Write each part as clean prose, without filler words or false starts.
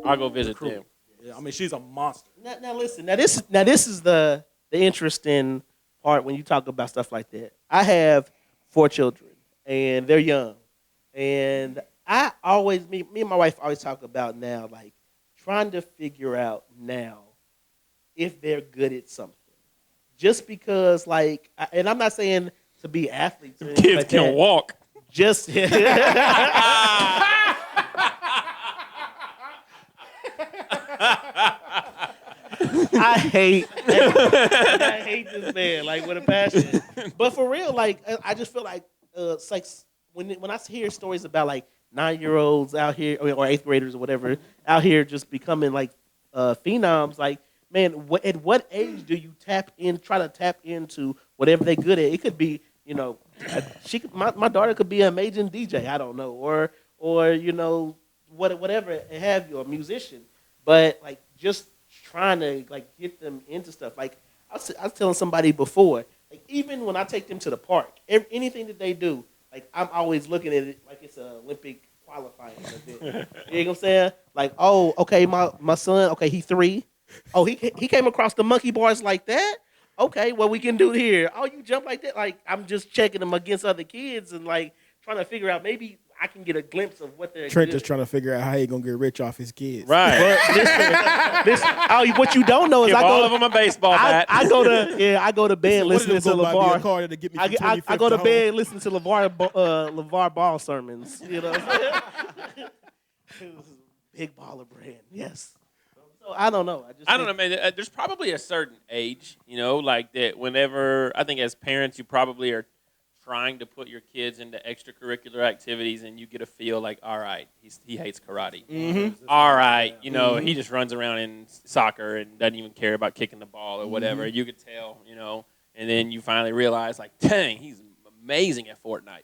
I'll go visit them. Yeah, I mean, she's a monster. Now listen. This is the interesting part when you talk about stuff like that. I have 4 children, and they're young, and me and my wife always talk about now, like trying to figure out now if they're good at something. Just because, like, and I'm not saying to be athletes. Or anything Kids like can that. walk. Just I hate this man like with a passion. But for real, like I just feel like it's like when I hear stories about like 9-year-olds out here or 8th graders or whatever out here just becoming like phenoms, like man, at what age do you try to tap into whatever they're good at? It could be, my daughter could be an amazing DJ, I don't know, or whatever have you, a musician, but like just trying to like get them into stuff. Like I was telling somebody before, like even when I take them to the park, anything that they do, like I'm always looking at it like it's an Olympic qualifying event. You know what I'm saying? Like, oh, okay, my son, okay, he 3. Oh, he came across the monkey bars like that. Okay, what we can do here? Oh, you jump like that? Like I'm just checking them against other kids and like trying to figure out maybe I can get a glimpse of what they're. Trent just trying to figure out how he gonna get rich off his kids. Right. What you don't know is Give all of them a baseball bat. I go to bed listening to LeVar. I go to bed listening to LeVar Ball sermons. You know, big baller brand. Yes. So I don't know. I don't know, man. There's probably a certain age, like that. Whenever I think as parents, you probably are trying to put your kids into extracurricular activities, and you get a feel like, all right, he hates karate. Mm-hmm. All right, he just runs around in soccer and doesn't even care about kicking the ball or whatever. You could tell, and then you finally realize, like, dang, he's amazing at Fortnite.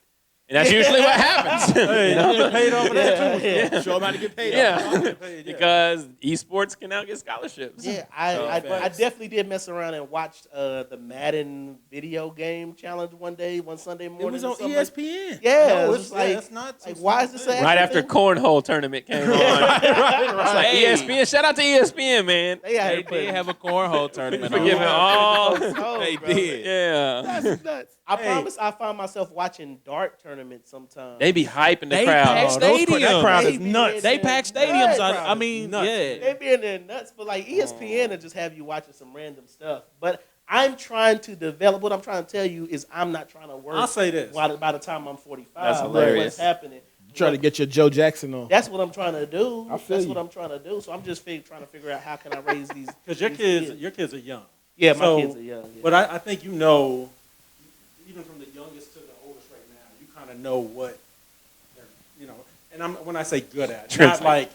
And that's usually what happens. Hey, you get paid over that too. Yeah. Show them how to get paid. Yeah, because esports can now get scholarships. Yeah, I definitely did mess around and watched the Madden video game challenge one Sunday morning. It was on ESPN. Yeah, it was like, it's not. Like, why is this right after cornhole tournament came on? right. It's like ESPN. Shout out to ESPN, man. They did have a cornhole tournament. For giving all. They did. Yeah. That's nuts. I promise I find myself watching dart tournaments sometimes. They be hyping the They crowd. pack stadiums. That crowd is nuts. They pack stadiums. Nuts. I mean, Nuts. yeah. They be in there nuts, but like ESPN will just have you watching some random stuff. But I'm trying to develop. What I'm trying to tell you is I'm not trying to work. I'll say this. By the time I'm 45, That's hilarious. what's happening? Try to get your Joe Jackson on. That's what I'm trying to do. I feel That's you. what I'm trying to do. So I'm just trying to figure out how can I raise these. Because your kids are young. Yeah, my kids are young. Yeah. But I think even from the youngest to the oldest right now, you kind of know what they're, and when I say good at, not like,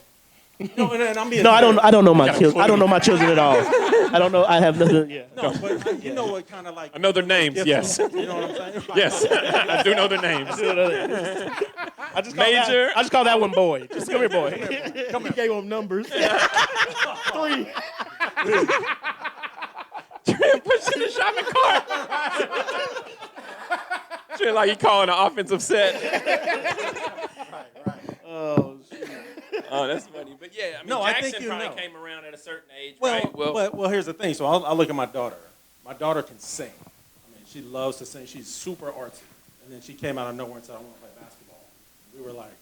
and I'm being No, I don't know my children. I don't know my children at all. I don't know. I have nothing. Yeah. No, but you know what kind of like. I know their names, yes. You know what I'm saying? Yes, I do know their names. I Major. I just call that one boy. Just come here, boy. Come here. Gave them numbers. 3. Push in the shopping cart. Shit, like you calling an offensive set. Right. Oh, shit. Oh, that's funny. But yeah, I mean, I Jackson think you probably know. came around at a certain age, Well, right? well, here's the thing. So I'll look at my daughter. My daughter can sing. I mean, she loves to sing. She's super artsy. And then she came out of nowhere and said, I want to play basketball. We were like,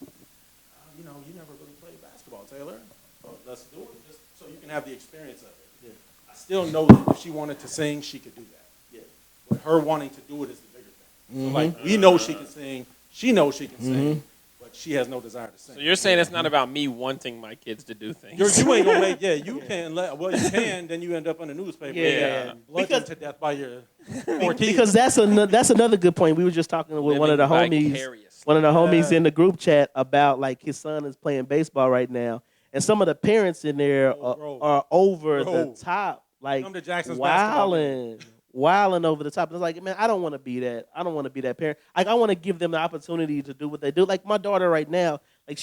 you never really played basketball, Taylor. Well, let's do it just so you can have the experience of it. Yeah. I still know that if she wanted to sing, she could do that. Yeah. But her wanting to do it is the bigger thing. So like, we know she can sing. She knows she can sing. But she has no desire to sing. So you're saying it's not about me wanting my kids to do things. You ain't gonna make. Yeah, you can. You can. Then you end up on the newspaper. Yeah. Bludgeoned to death by your 14. Because that's another good point. We were just talking with one of the homies. One of the homies in the group chat about like his son is playing baseball right now, and some of the parents in there are over the top, like Come to Jackson's wilding over the top. It's like, man, I don't want to be that. I don't want to be that parent. Like, I want to give them the opportunity to do what they do. Like my daughter right now, like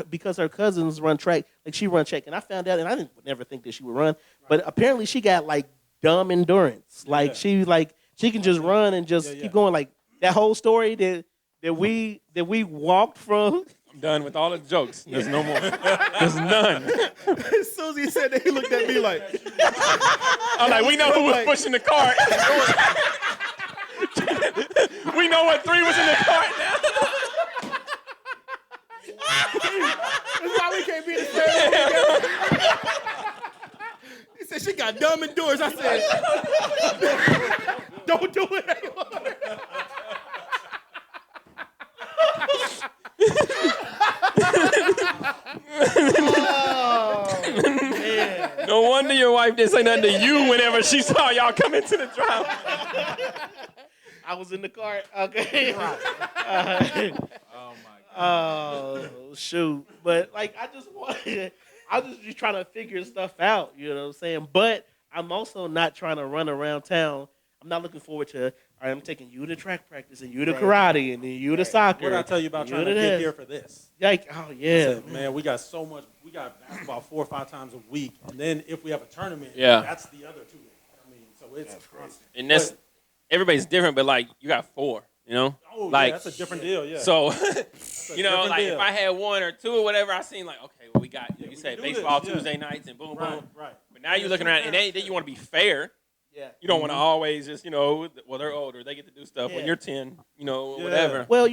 because her cousins run track, like she run track, and I found out, and I didn't never think that she would run, but apparently she got like dumb endurance. Like she can just run and just keep going. Like that whole story that we walked from. I'm done with all the jokes. There's no more. There's none. As soon as he said that, he looked at me like, I'm like, we know who was Like- pushing the cart. We know what 3 was in the cart now. "That's why we can't be in the same room together." He said she got dumb endurance. I said, "Don't do it anymore." No wonder your wife didn't say nothing to you whenever she saw y'all come into the drive. I was in the cart. Okay. Oh my God. Oh shoot! But like, I was just trying to figure stuff out. You know what I'm saying? But I'm also not trying to run around town. I'm not looking forward to. All right, I'm taking you to track practice and you to karate and then you to soccer. What did I tell you about and trying you to get this. here for this? Like, oh I yeah, said, man, we got so much. We got basketball 4 or 5 times a week, and then if we have a tournament, Yeah. that's the other 2 days. I mean, so it's constant. And that's everybody's different, but like you got 4, you know? Oh, like yeah, that's a different deal. Yeah. So It's a you know, different like deal. if I had 1 or 2 or whatever, I seen like, okay, well we got we you said can do baseball this, yeah. Tuesday nights and boom, right, boom. right. But now you're looking around and then you want to be fair. yeah. You don't want to always just, well, they're older, they get to do stuff when Yeah. you're 10, Yeah. whatever. Well,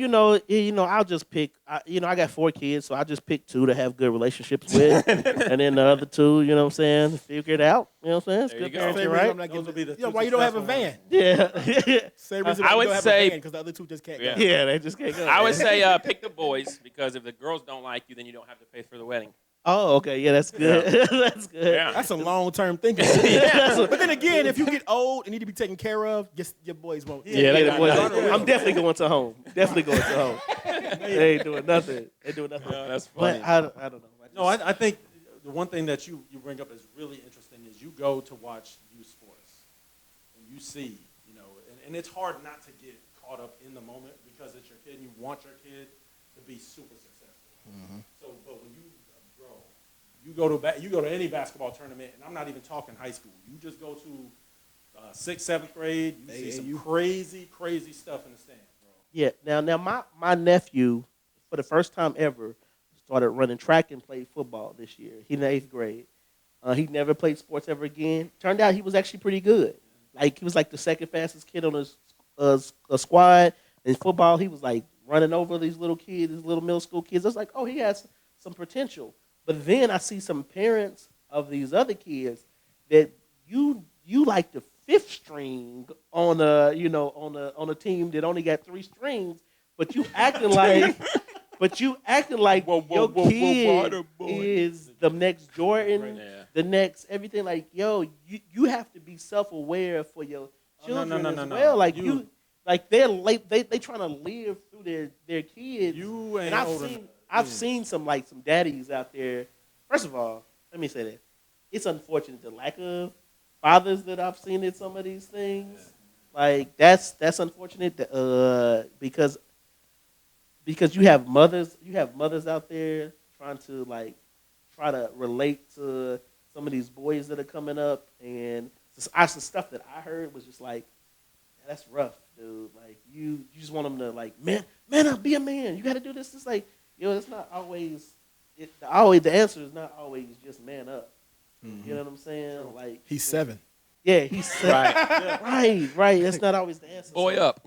I'll just pick. I got 4 kids, so I just pick 2 to have good relationships with, and then the other 2, you know what I'm saying, figure it out. You know what I'm saying? It's There you good go. parenting, Same reason right? I'm not Those getting will be the yeah, two why you don't have a successful van? ones. Yeah. Same reason I why would you don't have say- a van because the other 2 just can't Yeah. go. Yeah, they just can't go. I would say pick the boys because if the girls don't like you, then you don't have to pay for the wedding. Oh, okay. Yeah, that's good. That's good. Yeah. That's a long-term thinking. Yeah. But then again, if you get old and need to be taken care of, your boys won't. Yeah, they Yeah, got boy, nothing. I'm definitely going to home. Definitely going to home. They ain't doing nothing. They doing nothing. No, that's funny. But I don't know. No, I think the one thing that you bring up is really interesting is you go to watch youth sports and you see, and it's hard not to get caught up in the moment because it's your kid and you want your kid to be super successful. So, but when you grow, you go to any basketball tournament, and I'm not even talking high school. You just go to 6th, 7th grade, you see some crazy, crazy stuff in the stands, bro. Yeah. Now my nephew, for the first time ever, started running track and played football this year. He's in the 8th grade. He never played sports ever again. Turned out he was actually pretty good. Like he was like the second fastest kid on his squad. In football, he was like running over these little kids, these little middle school kids. I was like, oh, he has some potential. But then I see some parents of these other kids that you like the 5th string on a team that only got 3 strings, but you acting like your kid is the next Jordan, Yeah. the next everything. Like, yo, you have to be self-aware for your children no, as no. well. Like You- they trying to live through their kids. You ain't And old enough. I've seen some daddies out there. First of all, let me say that it's unfortunate the lack of fathers that I've seen in some of these things. Like that's unfortunate because you have mothers out there trying to relate to some of these boys that are coming up, and the stuff that I heard was just like, that's rough, dude. Like you just want them to like, man up, be a man. You got to do this. It's like, it's not always. The answer is not always just man up. You know what I'm saying? Like He's 7. yeah, he's right. That's not always the answer. Boy So, up.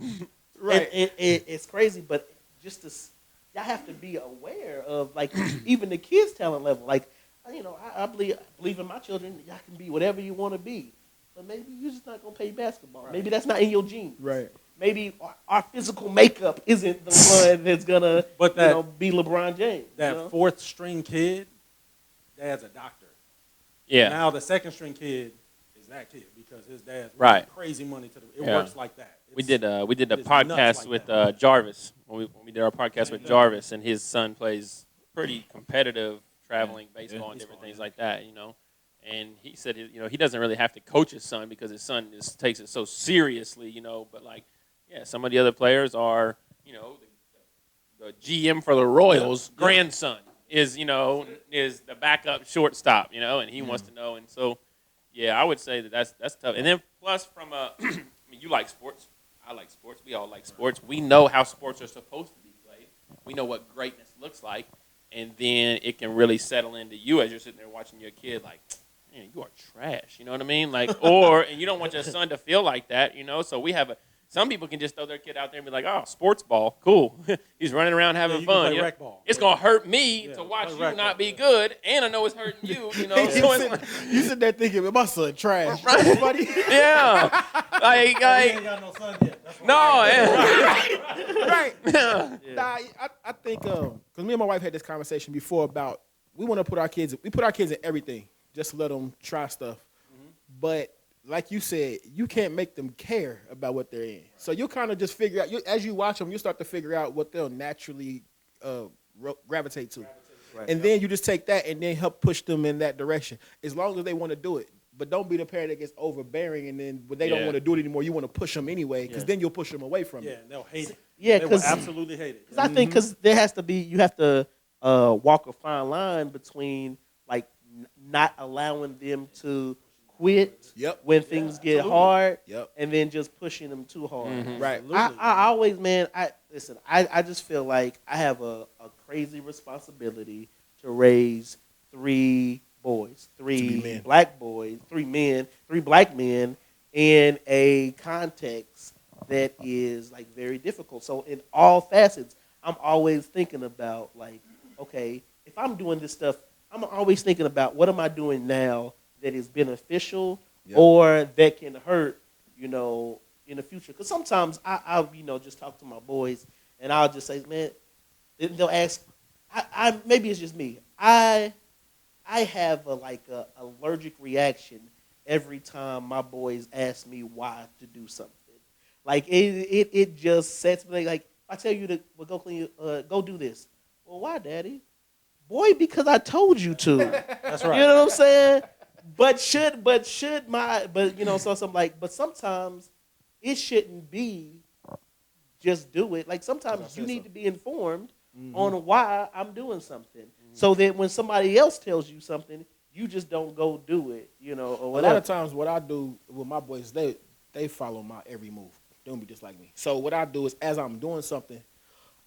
Right. It's crazy, but y'all have to be aware of like even the kids' talent level. Like, I believe in my children. Y'all can be whatever you want to be, but maybe you're just not gonna play basketball. Maybe that's not in your genes. Right. Maybe our physical makeup isn't the one that's gonna be LeBron James. That 4th string kid, dad's a doctor. Yeah. Now the 2nd string kid is that kid because his dad's Right. crazy money to the. It Yeah. works like that. We did a it's nuts podcast like with that. Jarvis when we did our podcast with Jarvis, and his son plays pretty competitive traveling baseball and different things like that, And he said, he doesn't really have to coach his son because his son just takes it so seriously, But like, yeah, some of the other players are, the GM for the Royals' grandson is the backup shortstop, and he wants to know, and so. Yeah, I would say that's tough. And then plus from I mean, you like sports. I like sports. We all like sports. We know how sports are supposed to be played. We know what greatness looks like. and then it can really settle into you as you're sitting there watching your kid like, man, you are trash. You know what I mean? Like, and you don't want your son to feel like that, So we have some people can just throw their kid out there and be like, oh, sports ball, cool. He's running around having you can fun. play rec ball. It's going to hurt me to play watch you rec not ball. be good, and I know it's hurting you, So it's like, You sit there thinking, my son trash. Right. Buddy. yeah. He ain't got no son yet. That's why. No, yeah. Right. Yeah. Nah, I think because me and my wife had this conversation before about we want to put our kids in everything, just to let them try stuff. But like you said, you can't make them care about what they're in. So you kind of just figure out as you watch them, you start to figure out what they'll naturally gravitate to, Right. and then you just take that and then help push them in that direction as long as they want to do it. But don't be the parent that gets overbearing and then when they don't Yeah. want to do it anymore, you want to push them anyway because then you'll push them away from Yeah, it. they'll hate it. Yeah, they will 'cause- absolutely hate it. I think because there has to be, you have to walk a fine line between like not allowing them to quit Yep. when things get absolutely. hard, Yep. and then just pushing them too hard. Right. Absolutely. I always, man, I just feel like I have a crazy responsibility to raise 3 boys, To be 3 men. black boys, 3 men, 3 black men in a context that is like very difficult. So in all facets, I'm always thinking about like, okay, if I'm doing this stuff, I'm always thinking about what am I doing now that is beneficial Yep. or that can hurt, in the future. Because sometimes I'll just talk to my boys and I'll just say, man, they'll ask, I maybe it's just me. I have a allergic reaction every time my boys ask me why to do something. Like it just sets me like, I tell you to go clean, go do this. Well, why, Daddy? Boy, because I told you to. That's right. You know what I'm saying? But so I'm like, but sometimes it shouldn't be just do it. Like sometimes you need to be informed on why I'm doing something, so that when somebody else tells you something, you just don't go do it, or A lot whatever. of times, what I do with my boys, they follow my every move. They don't be just like me. So what I do is, as I'm doing something,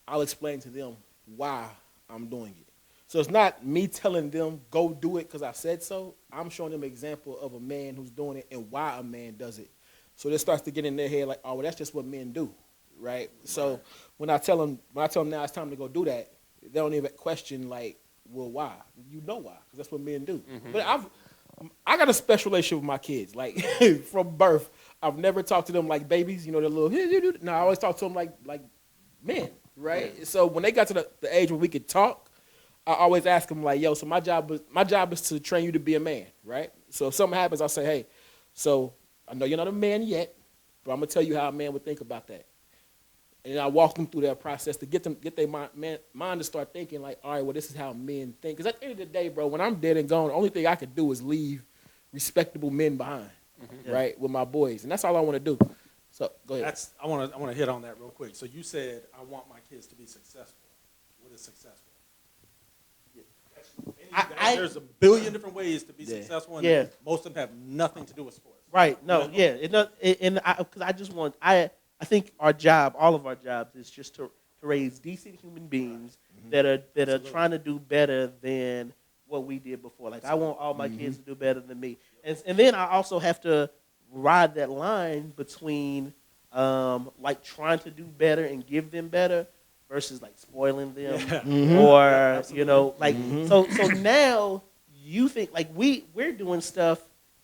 I'll explain to them why I'm doing it. So it's not me telling them go do it because I said so. I'm showing them an example of a man who's doing it and why a man does it. So this starts to get in their head like, oh, well, that's just what men do, right? So when I tell them now it's time to go do that, they don't even question like, well, why? You know why? Because that's what men do. But I got a special relationship with my kids. Like from birth, I've never talked to them like babies. The little. No, I always talk to them like men, right? So when they got to the age where we could talk, I always ask them like, yo, so my job is to train you to be a man, right? So if something happens, I'll say, hey, so I know you're not a man yet, but I'm gonna tell you how a man would think about that. And I walk them through that process to get their mind to start thinking like, all right, well, this is how men think. Because at the end of the day, bro, when I'm dead and gone, the only thing I could do is leave respectable men behind, right, with my boys, and that's all I want to do. So go ahead. I want to hit on that real quick. So you said I want my kids to be successful. What is successful? There's a billion different ways to be successful, and Yeah. most of them have nothing to do with sports. Right? No, yeah. Because I just want I think all of our jobs is just to raise decent human beings that are trying to do better than what we did before. Like I want all my kids to do better than me, and then I also have to ride that line between like trying to do better and give them better versus like spoiling them or so now you think like we're doing stuff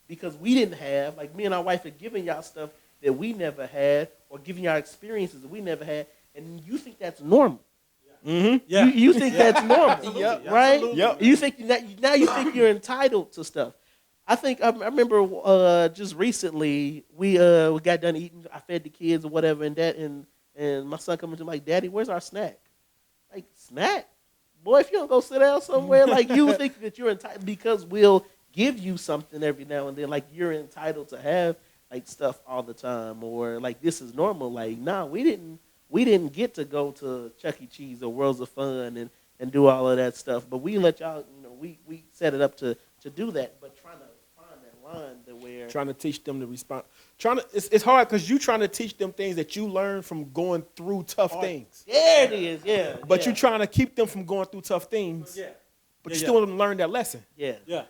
because we didn't have, like me and our wife are giving y'all stuff that we never had or giving y'all experiences that we never had, and you think that's normal. Yeah. You think that's normal, Absolutely. right? Absolutely. Yep. You think now you think you're entitled to stuff. I remember just recently we got done eating. I fed the kids or whatever, and my son coming to me like, Daddy, where's our snack? Like snack, boy, if you don't go sit down somewhere, like you think that you're entitled because we'll give you something every now and then, like you're entitled to have like stuff all the time, or like this is normal. Like, nah, we didn't get to go to Chuck E. Cheese or Worlds of Fun and do all of that stuff, but we let y'all, we set it up to do that, but trying to find that line that where Trying to teach them to respond. It's hard because you trying to teach them things that you learned from going through tough things. There it is. Yeah. But yeah. you're trying to keep them from going through tough things. Yeah. But you still want them to learn that lesson. Yeah. Yeah.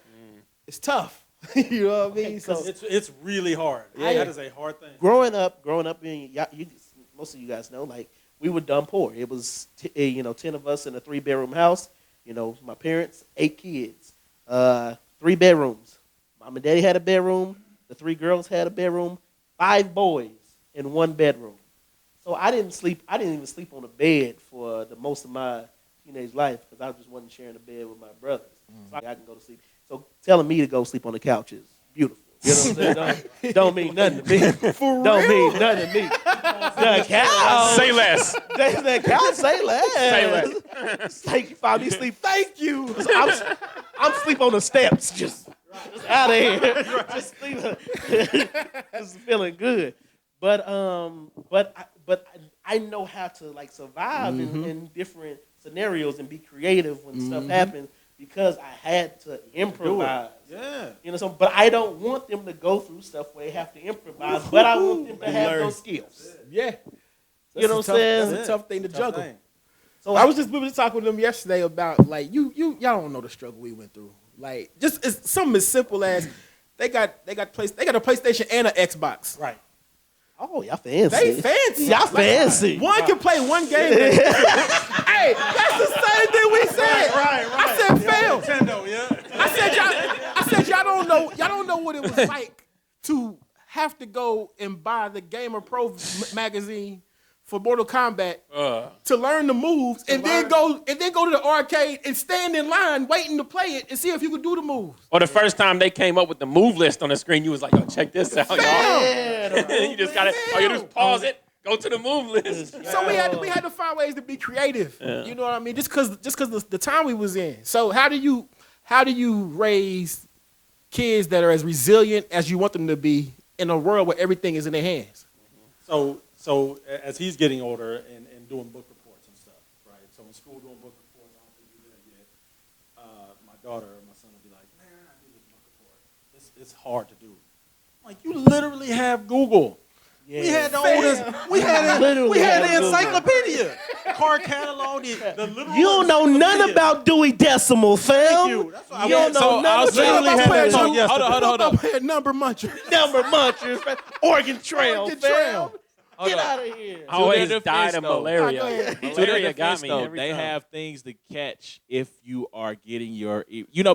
It's tough. You know what I mean? So It's really hard. Yeah. That is a hard thing. Growing up, most of you guys know, like we were dumb poor. It was 10 of us in a 3-bedroom house. My parents, 8 kids, 3 bedrooms. Mom and Daddy had a bedroom. The 3 girls had a bedroom. 5 boys in 1 bedroom. So I didn't even sleep on a bed for the most of my teenage life because I just wasn't sharing a bed with my brothers. So I can go to sleep. So telling me to go sleep on the couch is beautiful. You know what I'm saying? Don't mean nothing to me. Don't mean nothing to me. The couch. Say less. The couch say less. Say less. It's like you found me sleep. Thank you. I'm sleep on the steps. Just out of here. Just sleep. Just feeling good. But I know how to like survive in different scenarios and be creative when stuff happens because I had to improvise. Yeah. But I don't want them to go through stuff where they have to improvise, but I want them to have those skills. yeah. You know what I'm saying? That's a tough thing to juggle. Thing. So we were just talking with them yesterday about like y'all don't know the struggle we went through. Like just it's something as simple as they got a PlayStation and an Xbox. Right. Oh, y'all fancy. They fancy. Y'all fancy. One can play one game. Hey, that's the same thing we said. Right. I said fail. Nintendo, yeah. I said y'all don't know what it was like to have to go and buy the Gamer Pro magazine for Mortal Kombat to learn the moves and then go to the arcade and stand in line waiting to play it and see if you could do the moves. Or the first time they came up with the move list on the screen, you was like, yo, check this out, y'all. You just got to, you just pause it, go to the move list. So we had to find ways to be creative. Yeah. You know what I mean? Just because the time we was in. So how do you raise kids that are as resilient as you want them to be in a world where everything is in their hands? So as he's getting older and doing book reports and stuff, right? So in school doing book reports, I don't think he's there yet. My daughter or my son will be like, man, I do this book report. It's hard to do. Like you literally have Google. Yeah. We had the oldest. We had the encyclopedia, car catalog. The literal. You don't know nothing about Dewey Decimal, fam. Thank you. That's what You don't know nothing about Hold on. Number muncher. number munchers, fam. Oregon Trail, Oregon fam. Trail. Get out of here. I always To their died defense, of though. malaria. Malaria Malaria got me though, every they time. have things to catch if you are getting your,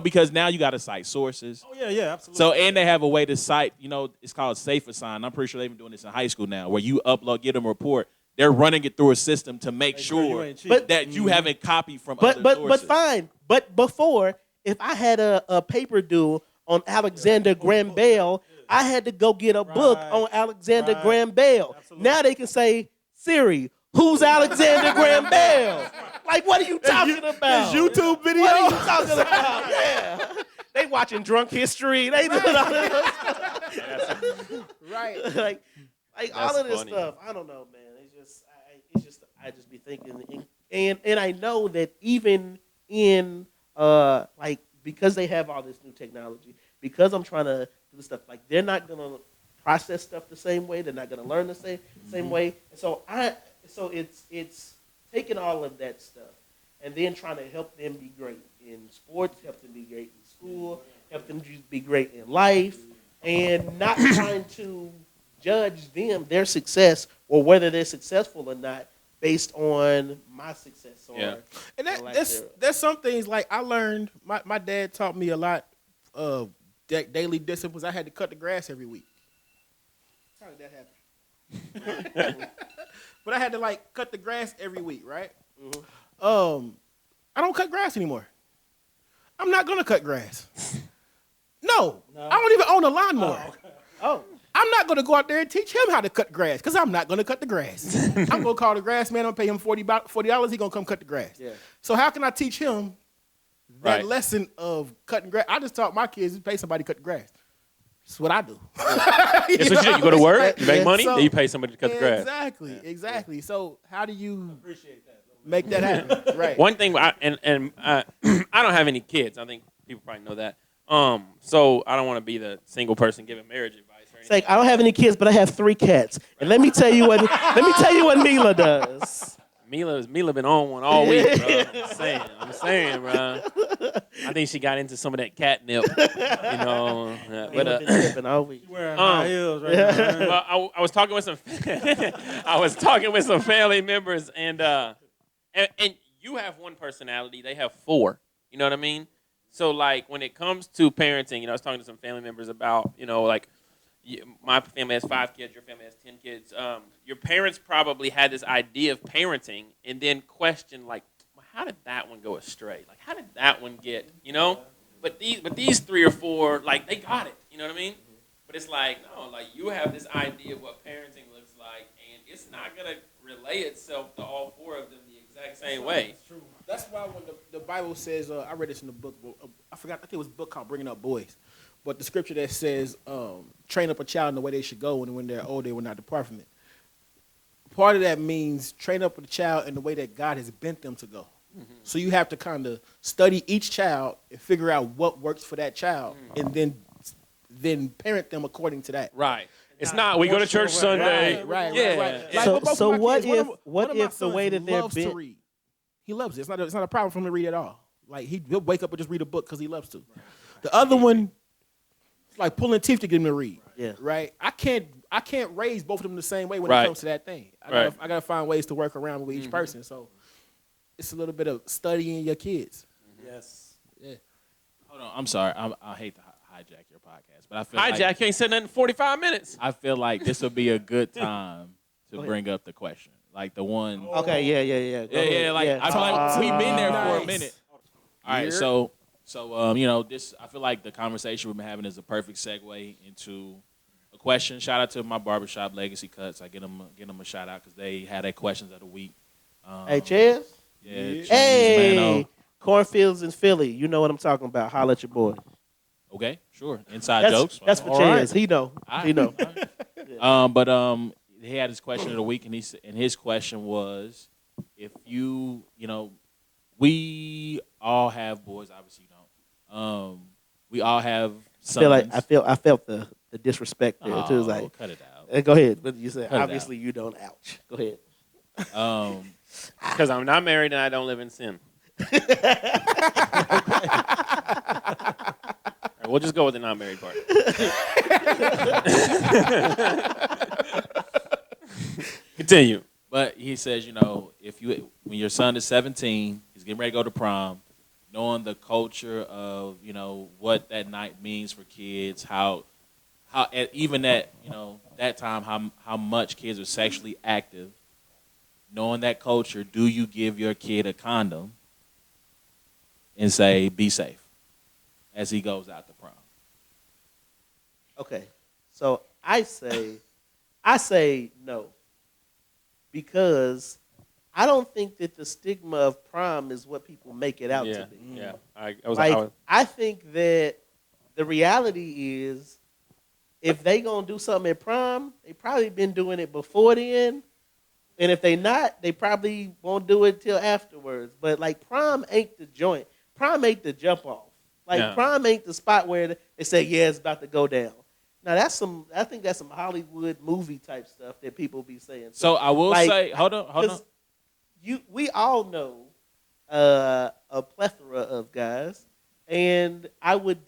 because now you got to cite sources. Oh yeah, absolutely. So, and they have a way to cite, it's called Safe Assign. I'm pretty sure they've been doing this in high school now, where you get them a report. They're running it through a system to make sure that you haven't copied from other But sources. fine. But before, if I had a paper due on Alexander Graham Bell, I had to go get a book on Alexander Graham Bell. Absolutely. Now they can say, Siri, who's Alexander Graham Bell? Like, what are you talking about? YouTube video. What are you talking about? Yeah. They watching Drunk History. They doing all of this. Right. like all of this funny. stuff. I don't know, man. I just be thinking, and I know that even in because they have all this new technology, because I'm trying to do this stuff, like they're not gonna process stuff the same way. They're not gonna learn the same way. And so it's taking all of that stuff and then trying to help them be great in sports, help them be great in school, help them just be great in life, and not trying to judge their success or whether they're successful or not based on my success. Or, And or there's some things like I learned. My dad taught me a lot of daily disciplines. I had to cut the grass every week. How did that happen? But I had to cut the grass every week, right? Mm-hmm. I don't cut grass anymore. I'm not gonna cut grass. No. I don't even own a lawnmower. Oh. I'm not gonna go out there and teach him how to cut grass because I'm not gonna cut the grass. I'm gonna call the grass man. I'm gonna pay him $40. He gonna come cut the grass. Yeah. So how can I teach him that Right. lesson of cutting grass? I just taught my kids to pay somebody to cut the grass. That's what I do. That's what you do. You go to work, you make money, So- then you pay somebody to cut the grass. Exactly. So how do you make that happen? Right. One thing, I don't have any kids. I think people probably know that. So I don't want to be the single person giving marriage advice or It's like I don't have any kids, but I have 3 cats. And let me tell you what Mila does. Mila been on one all week, bro. I'm saying, bro. I think she got into some of that catnip, Mila been tripping all week. You wearing high heels right now. Well, I was talking with some family members, and you have one personality, they have 4. You know what I mean? So like when it comes to parenting, I was talking to some family members about, my family has 5 kids, your family has 10 kids. Your parents probably had this idea of parenting and then questioned, like, well, how did that one go astray? Like, how did that one get, But these 3 or 4, like, they got it. You know what I mean? But it's like, no, like, you have this idea of what parenting looks like, and it's not going to relay itself to all 4 of them the exact same way. That's true. That's why when the Bible says, I read this in the book, I think it was a book called Bringing Up Boys. But the scripture that says, train up a child in the way they should go, and when they're old, they will not depart from it. Part of that means train up a child in the way that God has bent them to go. Mm-hmm. So you have to kind of study each child and figure out what works for that child, and then parent them according to that. Right. It's not, we go to church Sunday. Right. Like, so what if the way that they're loves to read? He loves it. It's not a problem for him to read at all. Like, he'll wake up and just read a book because he loves to. Right. The other one, it's like pulling teeth to get him to read. Yeah. Right? I can't raise both of them the same way when it comes to that thing. I gotta find ways to work around with each person. So it's a little bit of studying your kids. Yes. Yeah. Hold on, I'm sorry. I hate to hijack your podcast, but I feel you ain't said nothing in 45 minutes. I feel like this would be a good time to bring up the question. Like the one. Okay, yeah. Yeah. Like I feel like we've been there for a minute. All right, so this. I feel like the conversation we've been having is a perfect segue into a question. Shout out to my barbershop, Legacy Cuts. I get them a shout out because they had their questions of the week. Hey, Chaz. Yeah. Hey, cornfields in Philly. You know what I'm talking about. Holla at your boy. Okay, sure. Inside jokes. That's for Chaz. Right. He know. He know. But he had his question of the week, and his question was, if we all have boys. Obviously, you don't. We all have sons. I felt the disrespect there too. It's like, cut it out. Go ahead. What did you say? Obviously, you don't. Ouch. Go ahead. Because I'm not married and I don't live in sin. Right, we'll just go with the not married part. Continue. But he says, when your son is 17, he's getting ready to go to prom, knowing the culture of, what that night means for kids, how even at, that time, how much kids are sexually active, knowing that culture, do you give your kid a condom and say, be safe as he goes out to prom? Okay. So I say no. Because I don't think that the stigma of prom is what people make it out to be. Yeah, I think that the reality is, if they gonna do something at prom, they probably been doing it before then, and if they not, they probably won't do it till afterwards. But like, prom ain't the joint. Prom ain't the jump off. Like, prom ain't the spot where they say, yeah, it's about to go down. Now I think that's some Hollywood movie type stuff that people be saying. So I will say, hold on. We all know a plethora of guys, and I would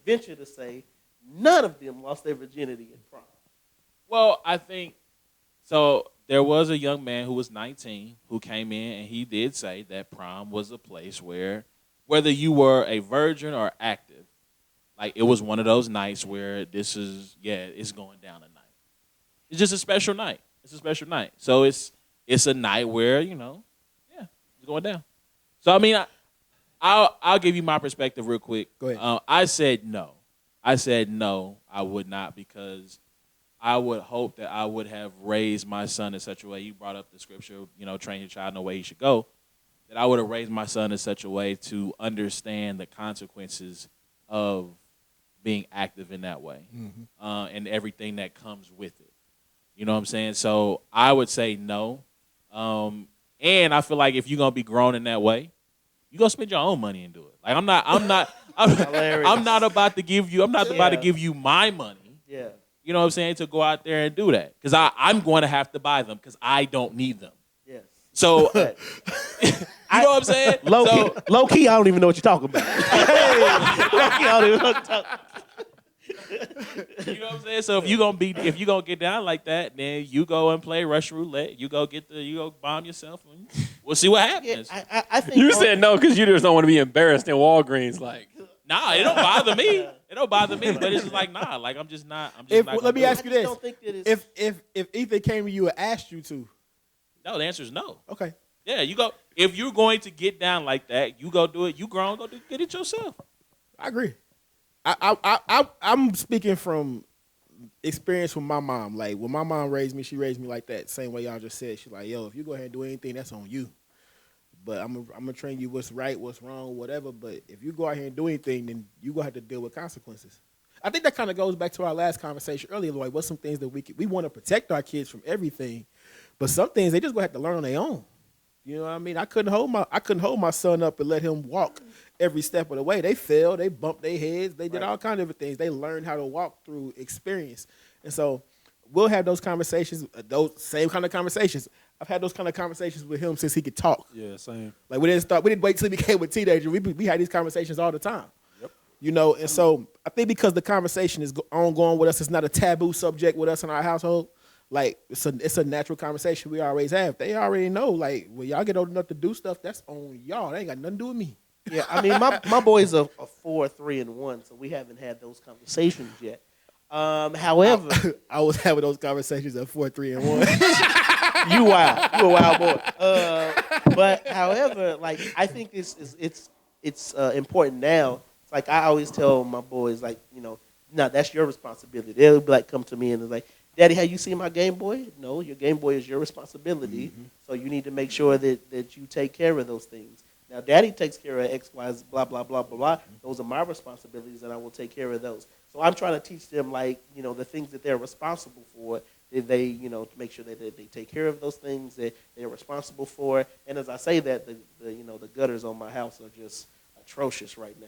venture to say none of them lost their virginity in prom. Well, I think so. There was a young man who was 19 who came in, and he did say that prom was a place where, whether you were a virgin or active, like, it was one of those nights where it's going down tonight. It's just a special night. It's a special night. So it's a night where, it's going down. So, I mean, I'll give you my perspective real quick. Go ahead. I said no. I would not, because I would hope that I would have raised my son in such a way. You brought up the scripture, train your child in the way he should go, that I would have raised my son in such a way to understand the consequences of being active in that way, and everything that comes with it. You know what I'm saying? So I would say no. And I feel like if you're gonna be grown in that way, you're gonna spend your own money and do it. Like, I'm not about to give you my money Yeah. You know what I'm saying? To go out there and do that. Because I'm going to have to buy them because I don't need them. Yes. So, you I- know what I'm saying? Low key, I don't even know what you're talking about. Low key, I don't even know what you're talking about. You know what I'm saying? So if you gonna get down like that, then you go and play Russian roulette. You go bomb yourself, and we'll see what Yeah, happens. I think You said no because you just don't want to be embarrassed in Walgreens. Like, Nah, it don't bother me. It don't bother me. But it's just like nah. Like I'm just not. Let me ask you I just this: don't think that it's, if Ethan came to you and asked you to, No, the answer is no. okay, Yeah, you go. If you're going to get down like that, you go do it. You grown, get it yourself. I agree. I'm speaking from experience with my mom. Like when my mom raised me, she raised me like that. Same way y'all just said. She's like, yo, if you go ahead and do anything, that's on you. But I'm gonna train you what's right, what's wrong, whatever. But if you go out here and do anything, then you gonna have to deal with consequences. I think that kind of goes back to our last conversation earlier. Like, what's some things that we want to protect our kids from everything, but some things they just gonna have to learn on their own. You know what I mean? I couldn't hold my son up and let him walk every step of the way. They fell, they bumped their heads, they did all kinds of things. They learned how to walk through experience, and so we'll have those conversations, those same kind of conversations. I've had those kind of conversations with him since he could talk. Yeah, same. Like we didn't wait till he became a teenager. We had these conversations all the time. Yep. You know, and so I think because the conversation is ongoing with us, it's not a taboo subject with us in our household. Like it's a natural conversation we always have. They already know, like, when y'all get old enough to do stuff, that's on y'all. They ain't got nothing to do with me. yeah. I mean, my boys are 4, 3, and 1, so we haven't had those conversations yet. However, I was having those conversations at 4, 3, and 1. you a wild boy. But however, like I think it's important now. It's like I always tell my boys, like, you know, no, that's your responsibility. They'll be like, come to me and it's like, Daddy, have you seen my Game Boy? No, your Game Boy is your responsibility. Mm-hmm. So you need to make sure that you take care of those things. Now, Daddy takes care of X, Y, Z, blah, blah, blah, blah, blah. Those are my responsibilities, and I will take care of those. So I'm trying to teach them, like, you know, the things that they're responsible for, that they, you know, to make sure that they take care of those things that they're responsible for. And as I say that, the gutters on my house are just atrocious right now.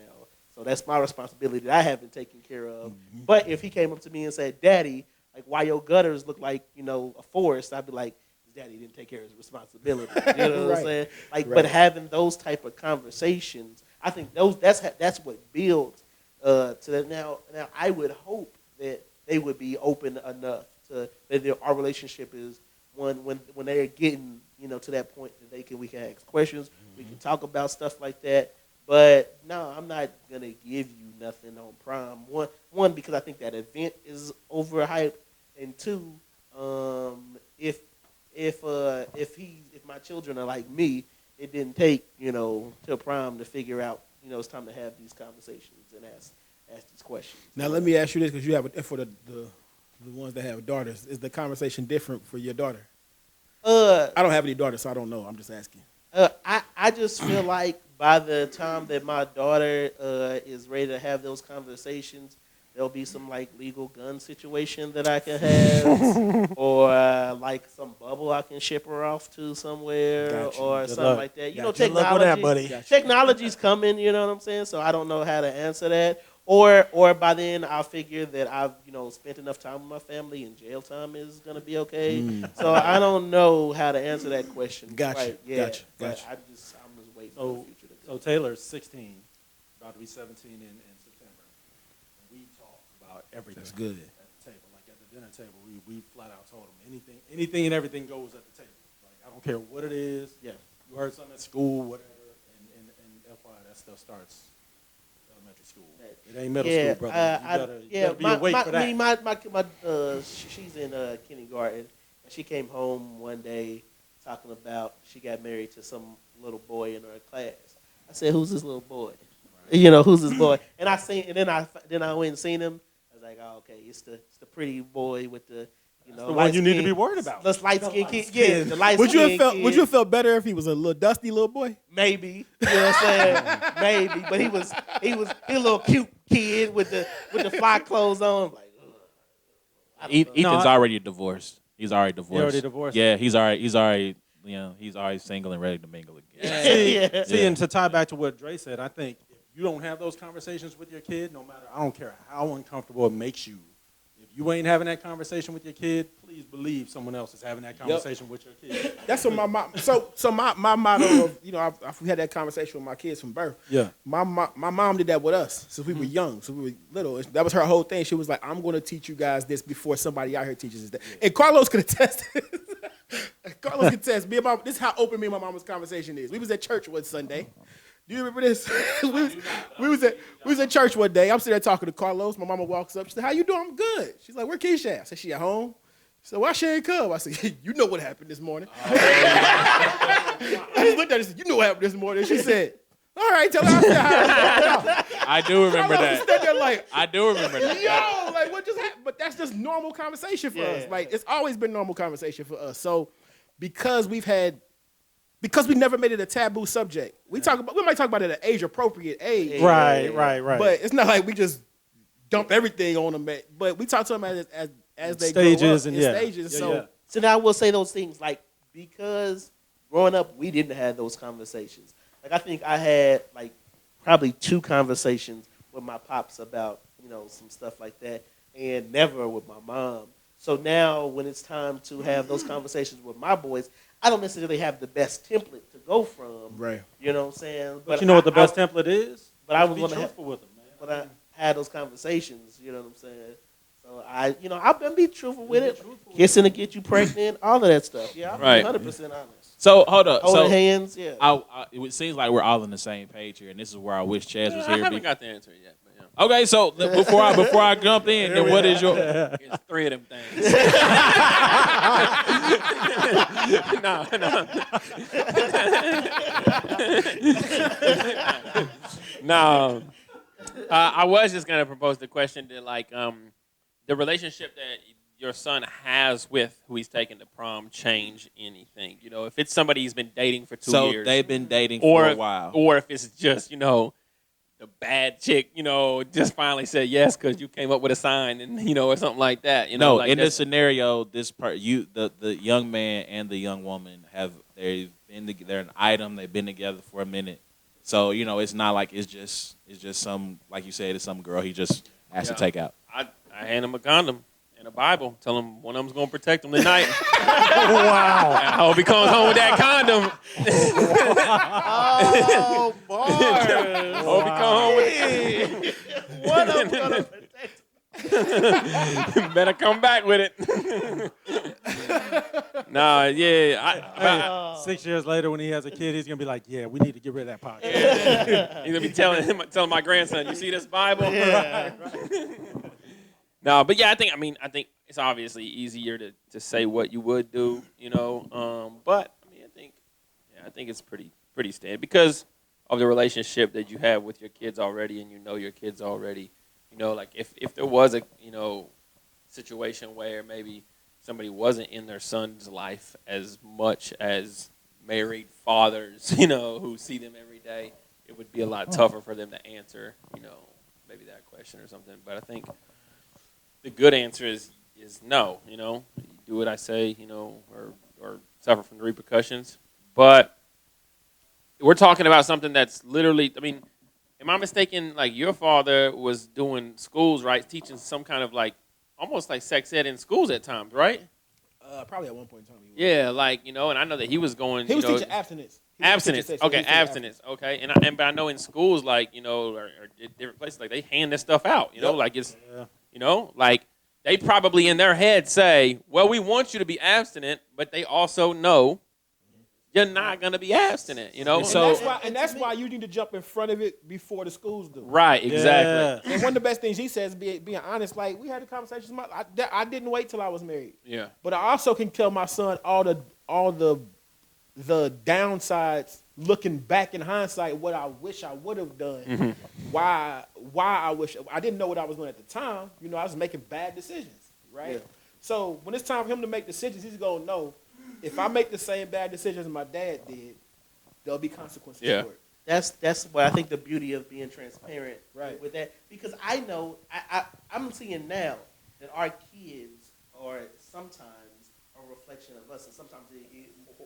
So that's my responsibility that I haven't taken care of. Mm-hmm. But if he came up to me and said, Daddy, like, why your gutters look like, you know, a forest, I'd be like, Daddy didn't take care of his responsibility. You know what I'm saying? Like, but having those type of conversations, I think that's what builds to that. Now I would hope that they would be open enough to that our relationship is one when they're getting, you know, to that point that we can ask questions, we can talk about stuff like that. But no, I'm not gonna give you nothing on prom. One because I think that event is overhyped, and two, if my children are like me, it didn't take, you know, till prom to figure out, you know, it's time to have these conversations and ask these questions. Now let me ask you this, because you have for the ones that have daughters, is the conversation different for your daughter? I don't have any daughters, so I don't know. I'm just asking. I just feel like by the time that my daughter is ready to have those conversations, there'll be some like legal gun situation that I can have, or like some bubble I can ship her off to somewhere, or something like that. You know, technology's coming. You know what I'm saying? So I don't know how to answer that. Or by then I'll figure that I've, you know, spent enough time with my family and jail time is gonna be okay. So I don't know how to answer that question. Gotcha. Gotcha. I'm just waiting for the future to So Taylor's 16, about to be 17 in September. And we talk about everything. That's good. At the table, like at the dinner table, we flat out told them anything and everything goes at the table. Like, I don't care what it is. Yeah. You heard something at school, whatever, and FYI, that stuff starts elementary school. It ain't middle school, brother. You gotta be awake for that. She's in kindergarten, and she came home one day talking about she got married to some little boy in her class. I said, "Who's this little boy? Right. You know, who's this boy?" And then I went and seen him. I was like, "Oh, okay, it's the pretty boy with the." You know, the one you need to be worried about. The light skin kid. Yeah, the light Would skin kid. Would you have felt better if he was a little dusty little boy? Maybe. You know what I'm saying? Maybe. But he was a little cute kid with the fly clothes on. Like, Ethan's already divorced. He's already divorced. He already divorced? Yeah, he's already single and ready to mingle again. See, and to tie back to what Dre said, I think if you don't have those conversations with your kid, no matter, I don't care how uncomfortable it makes you, if you ain't having that conversation with your kid, please believe someone else is having that conversation with your kid. That's what my mom. So my motto of I've had that conversation with my kids from birth. Yeah. My mom did that with us since we were young, so we were little. That was her whole thing. She was like, "I'm going to teach you guys this before somebody out here teaches us that." And Carlos could attest. Carlos could attest. This is how open me and my mama's conversation is. We was at church one Sunday. Do you remember this? we was at church one day. I'm sitting there talking to Carlos. My mama walks up. She said, "How you doing?" "I'm good." She's like, "Where Keisha at?" I said, "She at home." She said, "Why she ain't come?" I said, "You know what happened this morning." I just looked at her and said, "You know what happened this morning." She said, "All right, tell her I said hi." I do remember Carlos that. stood there like, I do remember that. yo, like what just happened? But that's just normal conversation for us. Like it's always been normal conversation for us. So because we never made it a taboo subject, we might talk about it at an age appropriate age. Right. But it's not like we just dump everything on them. But we talk to them as they Stages grow up and in stages. So now I will say those things like because growing up we didn't have those conversations. Like I think I had like probably 2 conversations with my pops about some stuff like that, and never with my mom. So now when it's time to have those conversations with my boys, I don't necessarily have the best template to go from. Right. You know what I'm saying? But you know what the best template is? But I was be going to truthful with them, man. But I had those conversations. You know what I'm saying? So I've been be truthful with it. Kissing to get you pregnant, all of that stuff. Yeah, I'm Right. 100% honest. So hold up. Holding So hands, yeah. it seems like we're all on the same page here, and this is where I wish Chaz was I here. haven't got the answer yet. But yeah. Okay, so before I jump in, then what is your? It's 3 of them things. No. I was just gonna propose the question that the relationship that your son has with who he's taking to prom change anything? If it's somebody he's been dating for 2 years, So they've been dating for a while, or if it's just the bad chick, just finally said yes because you came up with a sign and or something like that. No, in this scenario, the young man and the young woman they're an item. They've been together for a minute, so it's not like it's just some, like you said, it's some girl he just has to take out. I hand him a condom and a Bible. Tell him one of them's gonna protect him tonight. Wow. I hope he comes home with that condom. Oh, bars. Hope he come home with it. What I'm gonna protect. Better come back with it. Nah, yeah. 6 years later, when he has a kid, he's gonna be like, "Yeah, we need to get rid of that podcast." He's gonna be telling my grandson, "You see this Bible?" Yeah. No, but yeah, I think it's obviously easier to say what you would do, But I think it's pretty standard because of the relationship that you have with your kids already, and your kids already. Like if there was a situation where maybe somebody wasn't in their son's life as much as married fathers, who see them every day, it would be a lot tougher for them to answer, maybe that question or something. But I think the good answer is no. You do what I say, or suffer from the repercussions. But we're talking about something that's literally. I mean, am I mistaken? Like your father was doing schools, right? Teaching some kind of almost like sex ed in schools at times, right? Probably at one point in time. Yeah, and I know that he was going. He was teaching abstinence. Abstinence. Okay, abstinence. Okay, but I know in schools or different places they hand this stuff out. Like it's they probably in their head say, well, we want you to be abstinent, but they also know you're not going to be abstinent, And that's why you need to jump in front of it before the schools do. Right, exactly. Yeah. And one of the best things he says, being honest, like we had a conversation. I didn't wait till I was married. Yeah. But I also can tell my son all the downsides, looking back in hindsight, what I wish I would have done. Mm-hmm. Why I wish I didn't know what I was doing at the time. I was making bad decisions, right? Yeah. So when it's time for him to make decisions, he's gonna know if I make the same bad decisions my dad did, there'll be consequences for it. That's what I think the beauty of being transparent with that, because I know I'm seeing now that our kids are sometimes a reflection of us, and sometimes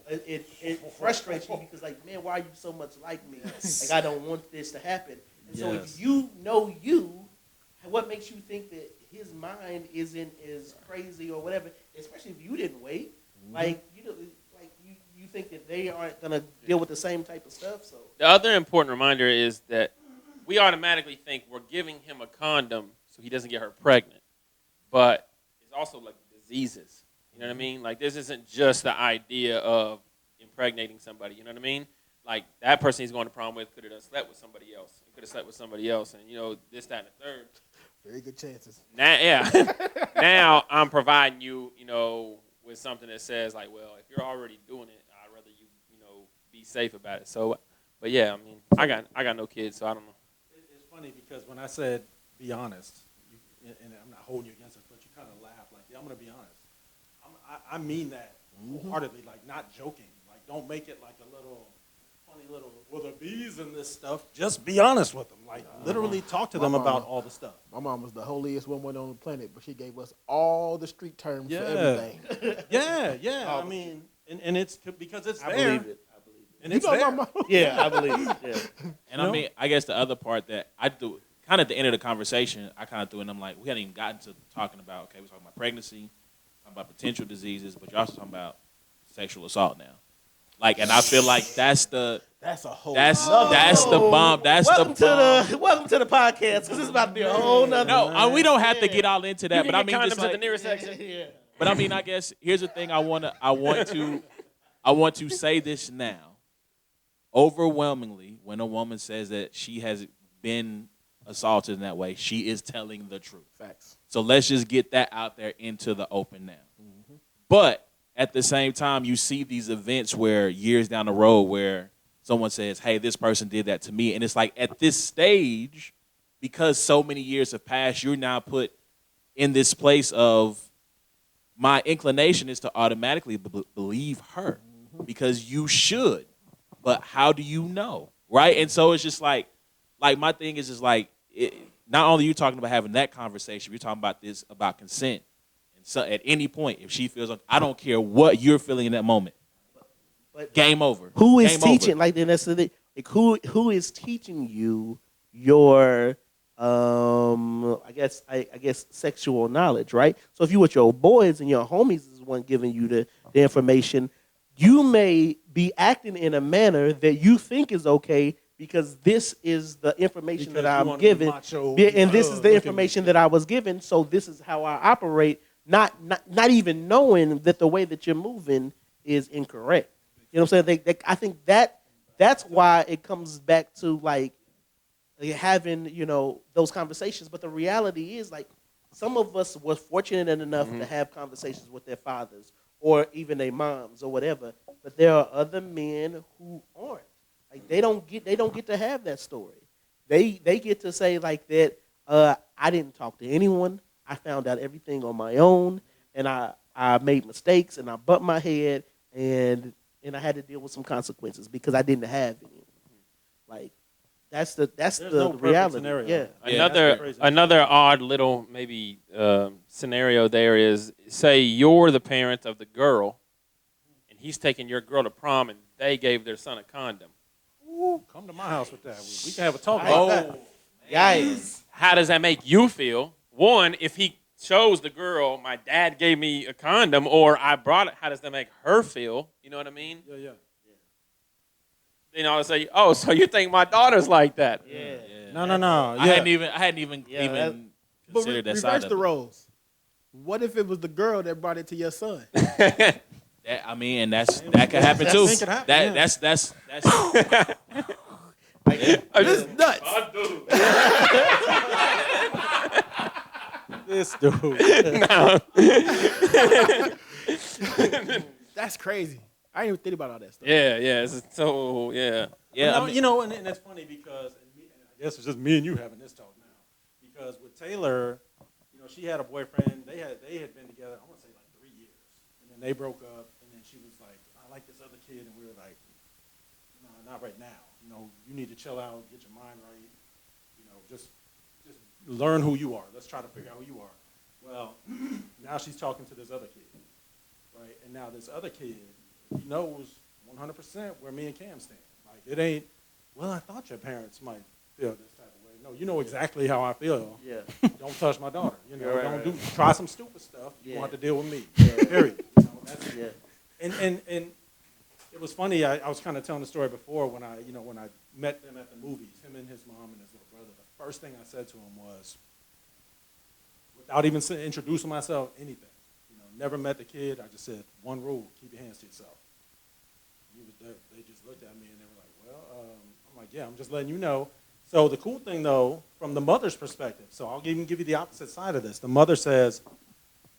it frustrates you because man, why are you so much like me? I don't want this to happen. And so if you, what makes you think that his mind isn't as crazy or whatever? Especially if you didn't wait, like you think that they aren't gonna deal with the same type of stuff. So The other important reminder is that we automatically think we're giving him a condom so he doesn't get her pregnant, but it's also like diseases. You know what I mean? Like this isn't just the idea of impregnating somebody. You know what I mean? Like that person he's going to prom with could have slept with somebody else. He could have slept with somebody else, and this, that, and the third. Very good chances. Now, yeah. Now I'm providing you, with something that says like, well, if you're already doing it, I'd rather you, be safe about it. So, but yeah, I mean, I got no kids, so I don't know. It's funny because when I said be honest, and I'm not holding you against it, but you kind of laugh like, yeah, I'm going to be honest. I mean that wholeheartedly, like not joking. Like don't make it like a little funny little, well, the bees and this stuff. Just be honest with them. Like literally talk to them about all the stuff. My mom was the holiest woman on the planet, but she gave us all the street terms for Yeah. everything. Yeah. I mean, and it's because it's I there. believe it. And You it's know there. my mom. Yeah, I believe it. Yeah. And I mean, I guess the other part that I do, kind of at the end of the conversation, I kind of threw in, I'm like, we hadn't even gotten to talking about, okay, we're talking about pregnancy, talking about potential diseases, but you're also talking about sexual assault now. Like, and I feel like that's the bomb. That's welcome the bomb. welcome to the podcast because it's about to be a whole nother. No, we don't have to get all into You that, can but I get mean, condoms just at the like, nearest exit. Yeah. but I mean, I guess here's the thing. I want to say this now. Overwhelmingly, when a woman says that she has been assaulted in that way, she is telling the truth. Facts. So let's just get that out there into the open now. But at the same time, you see these events where years down the road where someone says, hey, this person did that to me. And it's like at this stage, because so many years have passed, you're now put in this place of my inclination is to automatically believe her because you should. But how do you know? Right? And so it's just like my thing is just like, not only you talking about having that conversation, you're talking about this, about consent. And so at any point, if she feels like, I don't care what you're feeling in that moment, But game over. Who is Game teaching? over. Like then that's the thing. Like who is teaching you your I guess sexual knowledge, right? So if you with your boys and your homies is one giving you the information, you may be acting in a manner that you think is okay because this is the information Because that you I'm wanna be given, macho, and this is the look at information me. that I was given. So this is how I operate, not even knowing that the way that you're moving is incorrect. You know what I'm saying? I think that's why it comes back to like having those conversations. But the reality is like some of us were fortunate enough to have conversations with their fathers or even their moms or whatever. But there are other men who aren't. Like they don't get to have that story. They get to say like that. I didn't talk to anyone. I found out everything on my own, and I made mistakes and I bumped my head and I had to deal with some consequences because I didn't have any. Like that's the no perfect reality. scenario. Yeah. Another crazy. another odd little maybe scenario there is, say you're the parent of the girl, and he's taking your girl to prom, and they gave their son a condom. Ooh, come to my house with that. We can have a talk about that. Guys, How does that make you feel? One, if he shows the girl, my dad gave me a condom, or I brought it, how does that make her feel? You know what I mean? Yeah. Then I'll say, oh, so you think my daughter's like that? yeah. No. Yeah. I hadn't even Yeah, But considered that side reverse of the it. roles. What if it was the girl that brought it to your son? That could happen too. That could happen, yeah. That's This is nuts. This dude. That's crazy. I didn't even think about all that stuff. Yeah. yeah. And it's funny because I guess it's just me and you having this talk now. Because with Taylor, she had a boyfriend. They had been together, I want to say like 3 years, and then they broke up. And then she was like, "I like this other kid," and we were like, "No, not right now. You need to chill out, get your mind right. Just learn who you are. Let's try to figure out who you are." Well, now she's talking to this other kid, right? And now this other kid, he knows 100% where me and Cam stand. Like it ain't. Well, I thought your parents might feel this type of way. you know exactly how I feel. Yeah. Don't touch my daughter. You know, Right, don't right. try some stupid stuff. You Yeah. won't have to deal with me. Yeah. Period. You know, that's, Yeah. and it was funny. I was kind of telling the story before when I met them at the movies, him and his mom and his little brother. The first thing I said to him was, without even introducing myself, anything. You know, never met the kid. I just said one rule: keep your hands to yourself. They just looked at me and they were like, well, I'm like, yeah, I'm just letting you know. So the cool thing, though, from the mother's perspective, so I'll even give you the opposite side of this. The mother says,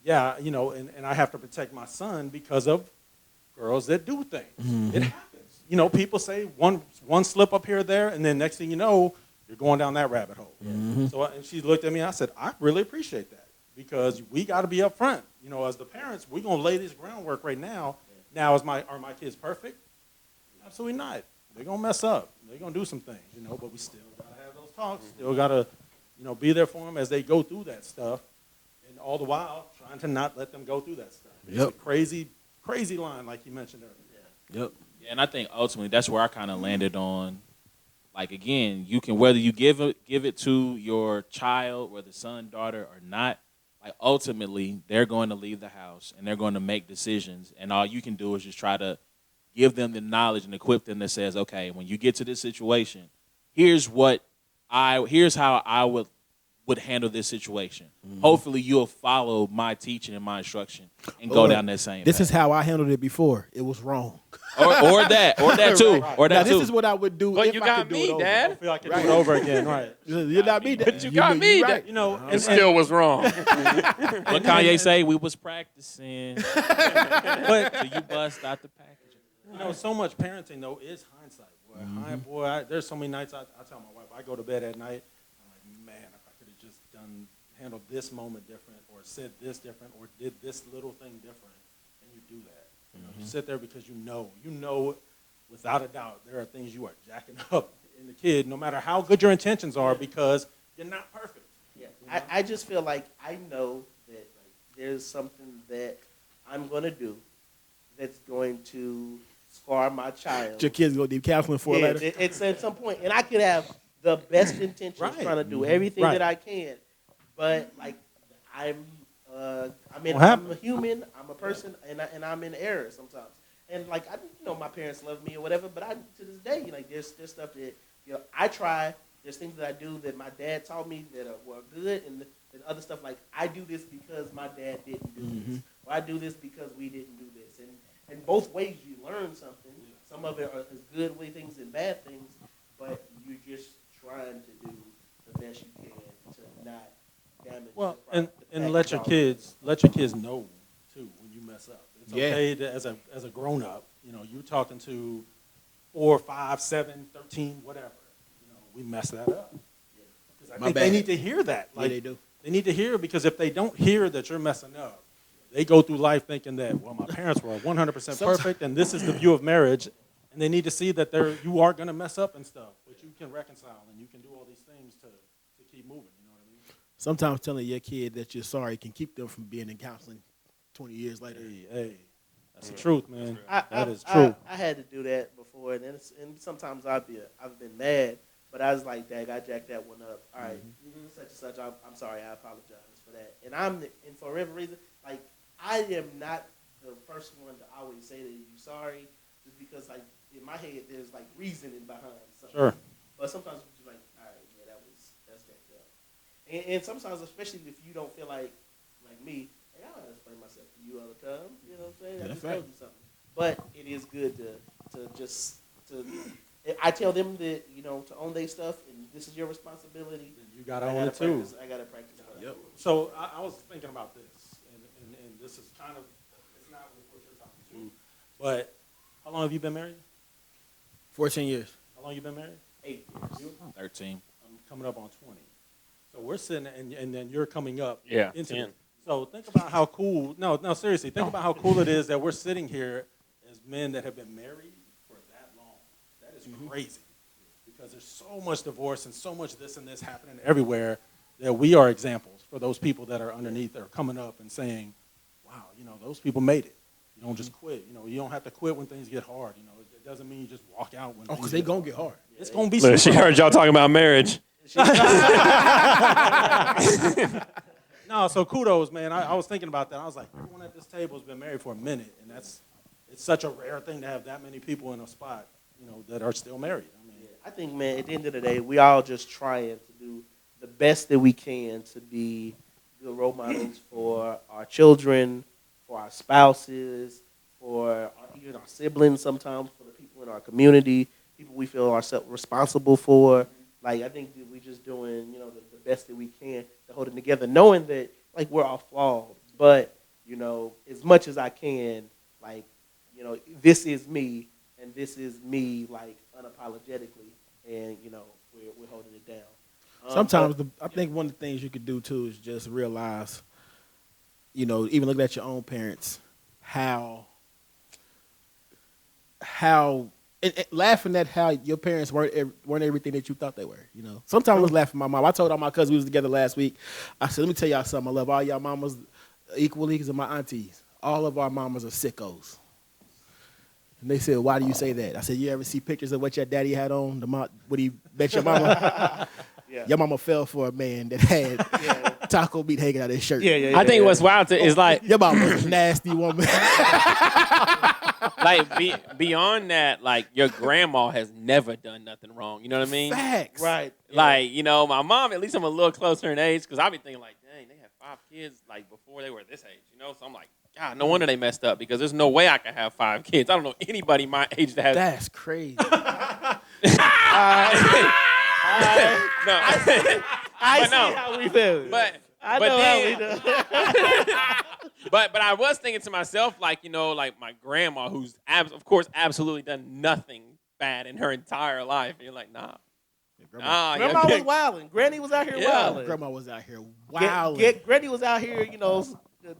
yeah, you know, and I have to protect my son because of girls that do things. It happens. You know, people say one slip up here or there, and then next thing you know, you're going down that rabbit hole. So and she looked at me and I said, I really appreciate that because we got to be up front. You know, as the parents, we're going to lay this groundwork right now. Now, are my kids perfect? Absolutely not. They're going to mess up. They're going to do some things, you know, but we still got to have those talks. Still got to, you know, be there for them as they go through that stuff. And all the while, trying to not let them go through that stuff. It's a crazy, crazy line, like you mentioned earlier. Yep. Yeah, and I think ultimately that's where I kind of landed on. Like again, you can whether you give it to your child, whether son, daughter, or not. Like ultimately, they're going to leave the house and they're going to make decisions, and all you can do is just try to give them the knowledge and equip them that says, okay, when you get to this situation, here's how I would handle this situation. Hopefully, you'll follow my teaching and my instruction and go down that same. This path. is how I handled it before. It was wrong. or that too, or Now, that too. this is what I would do. But if you I got could do me, it over. I Dad. feel like I can do it over again, right? You're not me. But you got me, Right. You know, It still was wrong. What Kanye say? We was practicing. but So you bust out the package. you know, so much parenting though is hindsight. Boy, there's so many nights I tell my wife I go to bed at night. I'm like, man, if I could have just handled this moment different, or said this different, or did this little thing different, and you do that. You know, you sit there because you know, without a doubt, there are things you are jacking up in the kid, no matter how good your intentions are, because you're not perfect. Yeah. I just feel like I know that like, there's something that I'm going to do that's going to scar my child. Your kids gonna need counseling for Yeah, later. it's at some point, and I could have the best intentions, Right. trying to do everything Right. that I can, but like I'm a human, I'm a person, and I'm in error sometimes. And like my parents love me or whatever, but to this day, like there's stuff that I try. There's things that I do that my dad taught me that were good, and other stuff like I do this because my dad didn't do this, or I do this because we didn't do this, and both ways you learn something. Some of it is good things and bad things, but you're just trying to do the best you can to not damage. Well, the and let your kids know too when you mess up. It's okay to, as a grown up, you're talking to 4, 5, 7, 13, whatever. We mess that up. Because I think they need to hear that. Like, they do. They need to hear it, because if they don't hear that you're messing up, they go through life thinking that, well, my parents were 100% perfect, and this is the view of marriage, and they need to see that you are going to mess up and stuff, but you can reconcile and you can do all these things to keep moving. You know what I mean? Sometimes telling your kid that you're sorry can keep them from being in counseling 20 years later. Hey, that's the truth, man. That is I, true. I had to do that before, and sometimes I've been mad, but I was like, Dad, I jacked that one up. All right, such and such. I'm sorry. I apologize for that. And for whatever reason, like I am not the first one to always say that you're sorry, just because like in my head there's like reasoning behind something. Sure. But sometimes you're just like, all right, yeah, that's jacked up. And sometimes, especially if you don't feel like me, hey, I don't explain myself to you all the time. You know what I'm saying? I just told you something. But it is good to I tell them that to own their stuff, and this is your responsibility. You got to own it too. I got to practice. Yep. So I was thinking about this, and this is kind of, it's not what you're talking to, but how long have you been married? 14 years. How long you been married? 8 years. 13. I'm coming up on 20. So we're sitting, and then you're coming up. Yeah, into 10. it. So think about how cool. No, seriously. Think about how cool it is that we're sitting here as men that have been married for that long. That is crazy, because there's so much divorce and so much this and this happening everywhere, that we are examples for those people that are underneath, that are coming up and saying, "Wow, those people made it. You don't just quit. You don't have to quit when things get hard. It doesn't mean you just walk out when. Oh, because they're going to get hard. It's going to be. Look, she super hard. heard y'all talking about marriage. No, so kudos, man. I was thinking about that. I was like, everyone at this table has been married for a minute, and it's such a rare thing to have that many people in a spot, that are still married. I mean, I think, man, at the end of the day, we all just trying to do the best that we can to be good role models for our children, for our spouses, for even our siblings sometimes, for the people in our community, people we feel are responsible for. Like, I think that we just doing, the best that we can to hold it together, knowing that, like, we're all flawed. But, as much as I can, like, this is me, and this is me, like, unapologetically, and, we're holding it down. Sometimes I think one of the things you could do too is just realize, even looking at your own parents, how and laughing at how your parents weren't everything that you thought they were. Sometimes I was laughing at my mom. I told all my cousins we was together last week. I said, let me tell y'all something. I love all y'all mamas equally because of my aunties. All of our mamas are sickos. And they said, why do you say that? I said, you ever see pictures of what your daddy had on? What he bet your mama? Yeah. Your mama fell for a man that had taco meat hanging out of his shirt. I think what's wild is like Your mama was a nasty woman. like beyond that, like your grandma has never done nothing wrong. You know what I mean? Facts. Right. Like, my mom, at least I'm a little closer in age because I be thinking like, dang, they had 5 kids like before they were this age. So I'm like, God, no wonder they messed up because there's no way I could have 5 kids. I don't know anybody my age that has. That's crazy. No. I But see no. how we feel. But I but know then, how we do. but I was thinking to myself, like, like my grandma, who's of course absolutely done nothing bad in her entire life. And you're like, nah. Grandma was wilding. Granny was out here wilding. Grandma was out here wilding. Granny was out here,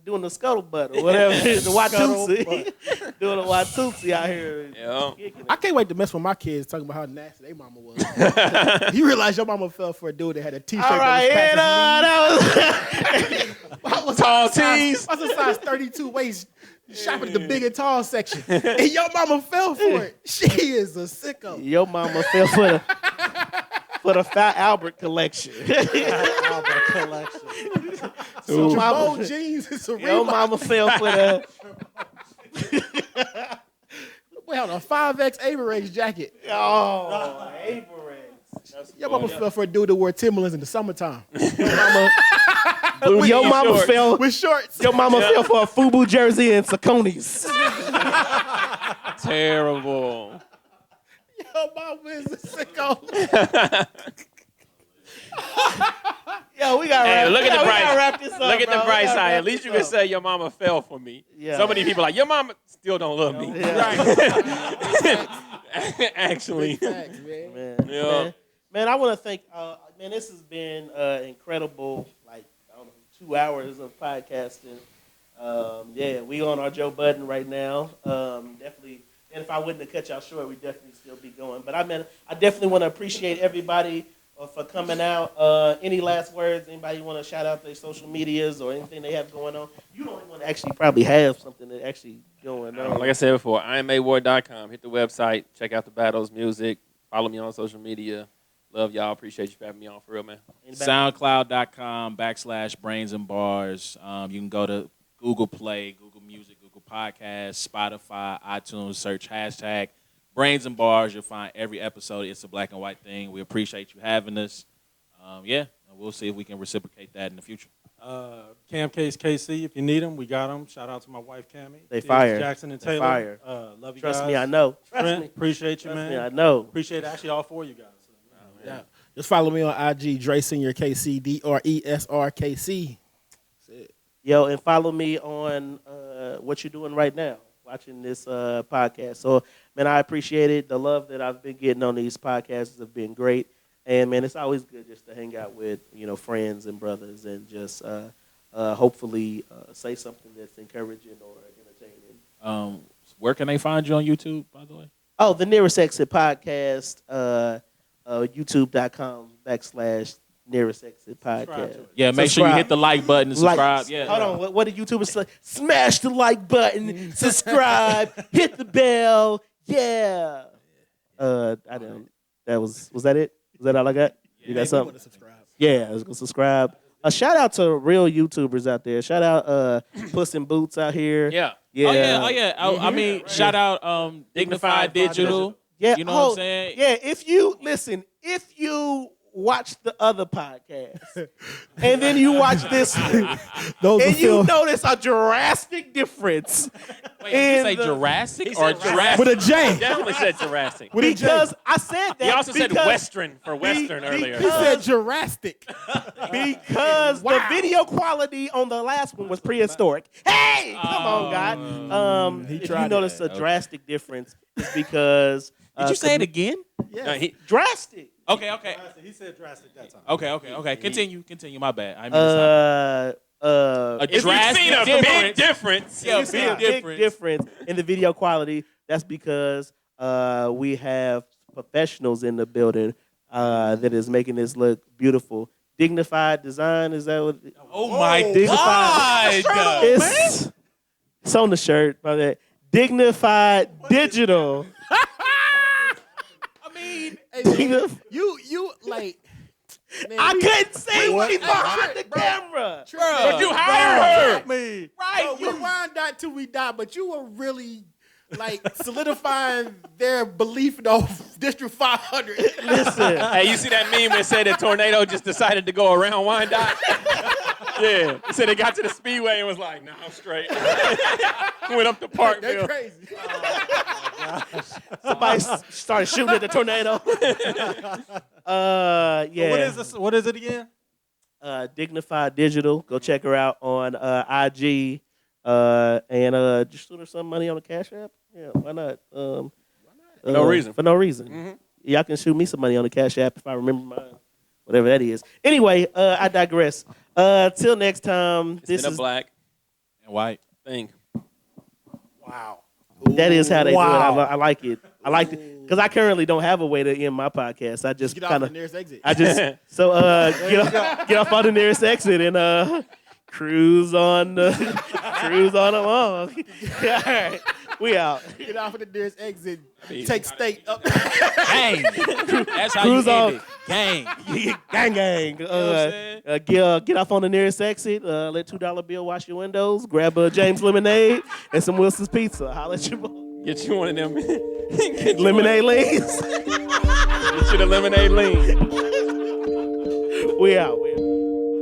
doing the scuttlebutt or whatever. The Watusi. Doing the Watusi out here. Yeah. I can't wait to mess with my kids talking about how nasty their mama was. You realize your mama fell for a dude that had a t-shirt All right, that was Tall tees. I was a size 32 waist shopping at the big and tall section. And your mama fell for it. She is a sicko. Your mama fell for the Fat Albert collection. Albert collection. Some Your mama- Jabot jeans and some Your Reebok. mama fell for the. Wait, on a 5X Avirex jacket. Oh, Avirex. Your mama fell for a dude that wore Timberlands in the summertime. Your mama fell. With shorts. Your mama fell for a FUBU jersey and Saucony's. Terrible. Your mama is a sicko. Yo, we got to Look at the price. wrap this up. Look at the bro. bright We gotta side. wrap At least you this can up. say your mama fell for me. Yeah. So many people are like, your mama still don't love me. Yeah. Actually. Facts, man. Yeah. Man, I want to thank. Man, this has been incredible. Like, I don't know, 2 hours of podcasting. Yeah, we on our Joe Budden right now. Definitely. And if I wouldn't have cut y'all short, we'd definitely still be going. But I definitely want to appreciate everybody for coming out. Any last words? Anybody want to shout out their social medias or anything they have going on? You don't want to actually probably have something that actually going on. Like I said before, I am A.ward.com. Hit the website. Check out the battles, music. Follow me on social media. Love y'all. Appreciate you for having me on for real, man. SoundCloud.com/Brains and Bars. You can go to Google Play, Google Music, Google Podcasts, Spotify, iTunes. Search hashtag Brains and Bars. You'll find every episode. It's a black and white thing. We appreciate you having us. We'll see if we can reciprocate that in the future. Cam Case KC, if you need them, we got them. Shout out to my wife, Cammie. They Kids, fire. Jackson and They Taylor. fire. Love you Trust guys. me, I know. Trust Trent, me. appreciate you, Trust man. me, I know. Appreciate actually all 4 of you guys. Yeah. Just follow me on IG, Dre Senior KC, DRESRKC. That's it. Yo, and follow me on what you're doing right now, watching this podcast. So, man, I appreciate it. The love that I've been getting on these podcasts have been great. And, man, it's always good just to hang out with, friends and brothers and just hopefully say something that's encouraging or entertaining. Where can they find you on YouTube, by the way? Oh, the Nearest Exit Podcast, youtube.com/Nearest Exit Podcast. Yeah, make sure you Subscribe. hit the like button and subscribe. Like, Yeah. hold on. What did YouTubers say? Smash the like button, subscribe, hit the bell. Yeah. I don't. Was that it? Was that all I got? You got You something? want to subscribe? Yeah, let's go subscribe. A shout out to real YouTubers out there. Shout out Puss in Boots out here. Yeah. Yeah. Oh yeah. I mean, shout out Dignified Digital. Yeah. You know what I'm saying? Yeah, if you watch the other podcast and then you watch this one, Those and you notice a drastic difference. Wait, did you say the- Jurassic He or said Jurassic? with a J. Definitely said Jurassic. With a J. Because I said that. He also said because- Western for Western earlier. He said Jurassic. Because the video quality on the last one was prehistoric. Hey, come on, God. If you tried notice that. a drastic difference, it's because Did you say it again? No, he, drastic. Okay. He said drastic that time. Okay. Continue. My bad. I mean, a if you've drastic seen a big difference, Yeah, You see a big difference in the video quality. That's because we have professionals in the building that is making this look beautiful. Dignified design, is that what? Oh my Dignified. God! It's on the shirt, brother. Dignified Digital. I mean, You like. Man, I couldn't say what he Hey, behind the bro. camera. but you hired her. Me. Right, we wind that till we die, but you were really like solidifying their belief in District 500. Listen. Hey, you see that meme that said the tornado just decided to go around Wyandotte? Yeah. It said it got to the speedway and was like, nah, I'm straight. Went up to They're Parkville. crazy. Somebody started shooting at the tornado. Yeah. What is this? What is it again? Dignified Digital. Go check her out on IG. And just shoot her some money on the Cash App. Yeah, why not? For no reason. For no reason. Y'all can shoot me some money on the Cash App if I remember mine. Whatever that is. Anyway, I digress. Till next time. It's been a black and white. thing. Wow. That is how they do it. Wow. I like it. I like it because I currently don't have a way to end my podcast. I just Get off kind the of, nearest exit. I just so get off on the nearest exit and cruise on along. All right, we out. Get off of the nearest exit. Take state up. Gang. That's how Cruise you on. end it. Gang. Gang. what I'm saying? Get off on the nearest exit. Let $2 bill wash your windows. Grab a James lemonade and some Wilson's pizza. Holla at your boy. Get you one of them. Get you Lemonade lanes. Get you the lemonade lean. We out.